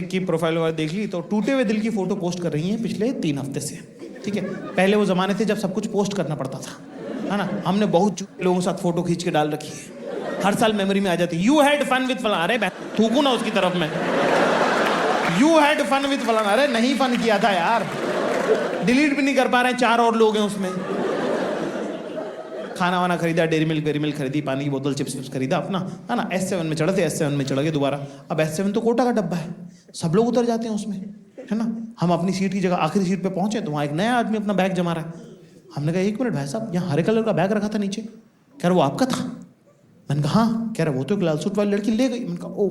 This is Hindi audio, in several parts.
की प्रोफाइल वगैरह देख ली तो टूटे हुए दिल की फोटो पोस्ट कर रही हैं पिछले 3 हफ्ते से। ठीक है, पहले वो जमाने थे जब सब कुछ पोस्ट करना पड़ता था, है ना। हमने बहुत लोगों के साथ फोटो खींच के डाल रखी है, हर साल मेमोरी में आ जाती है। यू हैड फन विद फलाना, अरे थूकू ना उसकी तरफ में। यू हैड फन विद फलाना, अरे नहीं फन किया था यार, डिलीट भी नहीं कर पा रहे हैं, 4 और लोग हैं उसमें। खाना वाना खरीदा, डेरी मिल्क खरीदी, पानी की बोतल, चिप्स खरीदा अपना, है ना। S7 में चढ़े थे, S7 में चढ़ गए दोबारा। अब S7 तो कोटा का डब्बा है, सब लोग उतर जाते हैं उसमें, है ना। हम अपनी सीट की जगह आखिरी सीट पे पहुंचे तो वहाँ एक नया आदमी अपना बैग जमा रहा है। हमने कहा 1 मिनट भाई साहब, यहाँ हरे कलर का बैग रखा था नीचे। कह रहा वो आपका था। मैंने कहा हाँ। कह रहा वो तो एक लाल सूट वाली लड़की ले गई। मैंने कहा ओ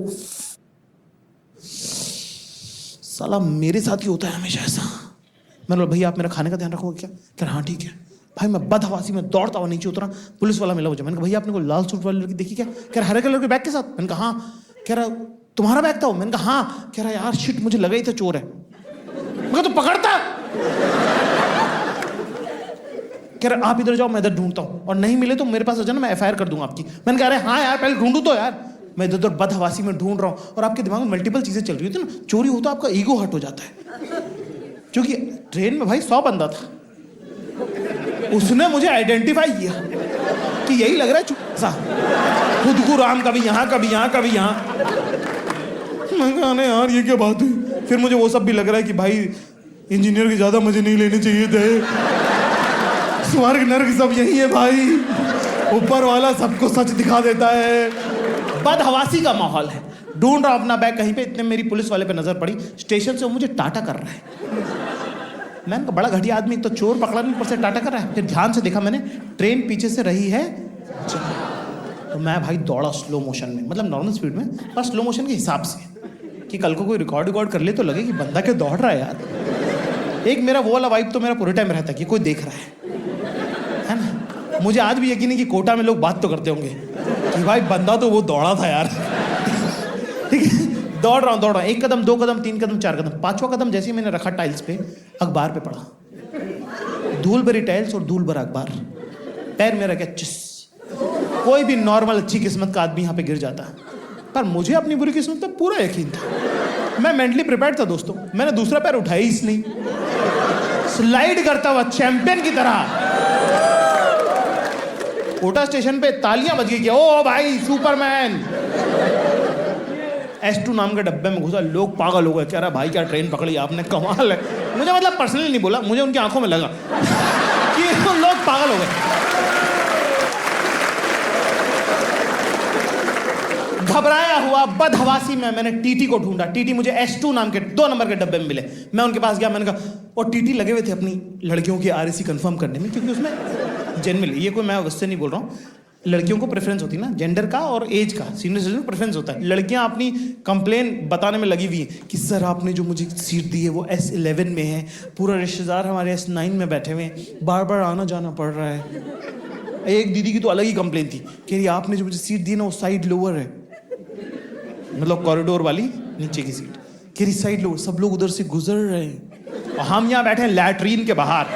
साला, मेरे साथ ही होता है हमेशा ऐसा। मैंने बोला भैया आप मेरा खाने का ध्यान रखोगे क्या? कह रहा हाँ ठीक है। भाई मैं बदहवासी में दौड़ता हुआ नीचे उतरा, पुलिस वाला मिला मुझे। मैंने कहा भैया आपने को लाल सूट वाली लड़की देखी क्या? कह रहा हरे कलर के बैग के साथ। मैंने कहा हाँ। कह रहा तुम्हारा बैग था वो? मैंने कहा हाँ। कह रहा यार शिट, मुझे लगा ही था चोर है। मैं कहा तो पकड़ता। कह रहा आप इधर जाओ, मैं इधर ढूंढता हूँ, और नहीं मिले तो मेरे पास आ जाना, मैं FIR कर दूंगा आपकी। मैंने कहा अरे हाँ यार पहले ढूंढू तो यार। मैं इधर उधर बदहवासी में ढूंढ रहा हूँ और आपके दिमाग में मल्टीपल चीजें चल रही होती है ना। चोरी होता आपका ईगो हर्ट हो जाता है, क्योंकि ट्रेन में भाई 100 बंदा था, उसने मुझे आइडेंटिफाई किया कि यही लग रहा है सा, खुद को राम, कभी यहाँ कभी यहाँ कभी यहाँ। मैं कहा यार ये क्या बात है। फिर मुझे वो सब भी लग रहा है कि भाई इंजीनियर के ज्यादा मजे नहीं लेने चाहिए थे, स्वर्ग नर्क सब यही है भाई, ऊपर वाला सबको सच दिखा देता है। बदहवासी का माहौल है। ढूंढ रहा अपना बैग कहीं पे, इतने मेरी पुलिस वाले पे नजर पड़ी, स्टेशन से वो मुझे टाटा कर रहा है। मैंने कहा बड़ा घटिया आदमी, तो चोर पकड़ा नहीं, ऊपर से टाटा कर रहा है। फिर ध्यान से देखा मैंने, ट्रेन पीछे से रही है, तो मैं भाई दौड़ा स्लो मोशन में, मतलब नॉर्मल स्पीड में, पर स्लो मोशन के हिसाब से, कि कल को कोई रिकॉर्ड कर ले तो लगे कि बंदा क्या दौड़ रहा है यार। एक मेरा वो वाला वाइब तो मेरा पूरे टाइम रहता है कि कोई देख रहा है ना। मुझे आज भी यकीन है कि कोटा में लोग बात तो करते होंगे कि भाई बंदा तो वो दौड़ा था यार। ठीक है, दौड़ रहा हूँ 1 कदम 2 कदम 3 कदम 4 कदम, 5वां कदम जैसे ही मैंने रखा टाइल्स पे, अखबार पे पढ़ा, धूल भरी टाइल्स और धूल भरा अखबार, पैर मेरा क्या चिस। कोई भी नॉर्मल अच्छी किस्मत का आदमी यहाँ पे गिर जाता, पर मुझे अपनी बुरी किस्मत पे पूरा यकीन था। मैं मेंटली प्रिपेयर्ड था दोस्तों। मैंने दूसरा पैर उठाया ही नहीं, स्लाइड करता हुआ चैंपियन की तरह कोटा स्टेशन पे तालियां बज गई कि ओ भाई सुपरमैन। S2 नाम के डब्बे में घुसा, लोग पागल हो गए, कह रहा भाई क्या ट्रेन पकड़ी आपने, कमाल है। मुझे मतलब पर्सनली नहीं बोला, मुझे उनकी आंखों में लगा कि लोग पागल हो गए। घबराया हुआ बदहवासी में मैंने TT को ढूंढा। TT मुझे S2 नाम के 2 नंबर के डब्बे में मिले। मैं उनके पास गया, मैंने कहा, और TT लगे हुए थे अपनी लड़कियों की RAC कंफर्म करने में, क्योंकि उसमें जनरली, ये कोई मैं उससे नहीं बोल रहा हूँ, लड़कियों को प्रेफरेंस होती है ना, जेंडर का और एज का, सीनियर सिटीजन प्रेफरेंस होता है। लड़कियां अपनी कंप्लेन बताने में लगी हुई हैं कि सर आपने जो मुझे सीट दी है वो S11 में है, पूरा रिश्तेदार हमारे S9 में बैठे हुए हैं, बार बार आना जाना पड़ रहा है। एक दीदी की तो अलग ही कंप्लेन थी, कह रही आपने जो मुझे सीट दी ना वो साइड लोअर है, मतलब कॉरिडोर वाली नीचे की सीट, कह रही साइड लोअर, सब लोग उधर से गुजर रहे हैं और हम यहाँ बैठे हैं लैट्रीन के बाहर।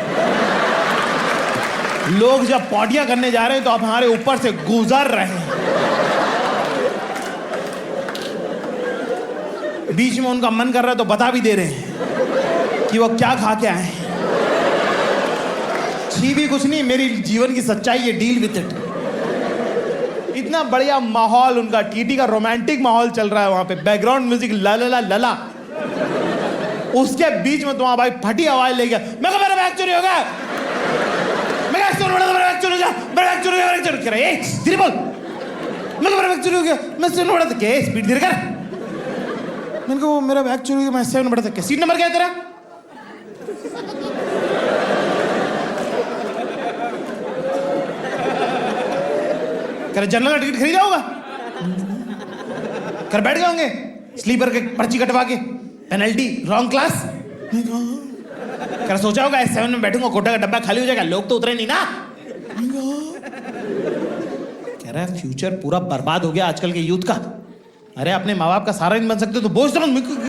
लोग जब पॉटियां करने जा रहे हैं तो आप हमारे ऊपर से गुजर रहे हैं। बीच में उनका मन कर रहा है तो बता भी दे रहे हैं कि वो क्या खा के आए हैं। छी भी कुछ नहीं, मेरी जीवन की सच्चाई है, डील विद इट। इतना बढ़िया माहौल उनका, TT का रोमांटिक माहौल चल रहा है वहां पे, बैकग्राउंड म्यूजिक लला लला, उसके बीच में तुम्हारा भाई फटी आवाज ले गया, मैं कहा मेरा बैग चोरी हो गया, मेरा बैग चोरी हो गया, मेरा बैग चोरी हो गया, चोरी कर धीरे बोल, मेरा बैग चोरी हो गया, मैं स्टेशन बढ़ा था क्या, स्पीड धीरे कर। मैंने कहा वो मेरा बैग चोरी हो गया, मैं 7 बढ़ा था क्या, सीट नंबर क्या है तेरा? कर जनरल का टिकट खरीदा होगा, कर बैठ गए होंगे स्लीपर के पर्ची कटवा के, पेनल्टी रॉन्ग क्लास। कर सोचा होगा S7 में बैठूंगा, कोटा का डब्बा खाली हो जाएगा, लोग तो उतरे नहीं ना। कह रहा है फ्यूचर पूरा बर्बाद हो गया आजकल के यूथ का। अरे अपने माँ बाप का सहारा नहीं बन सकते तो बोझ समझ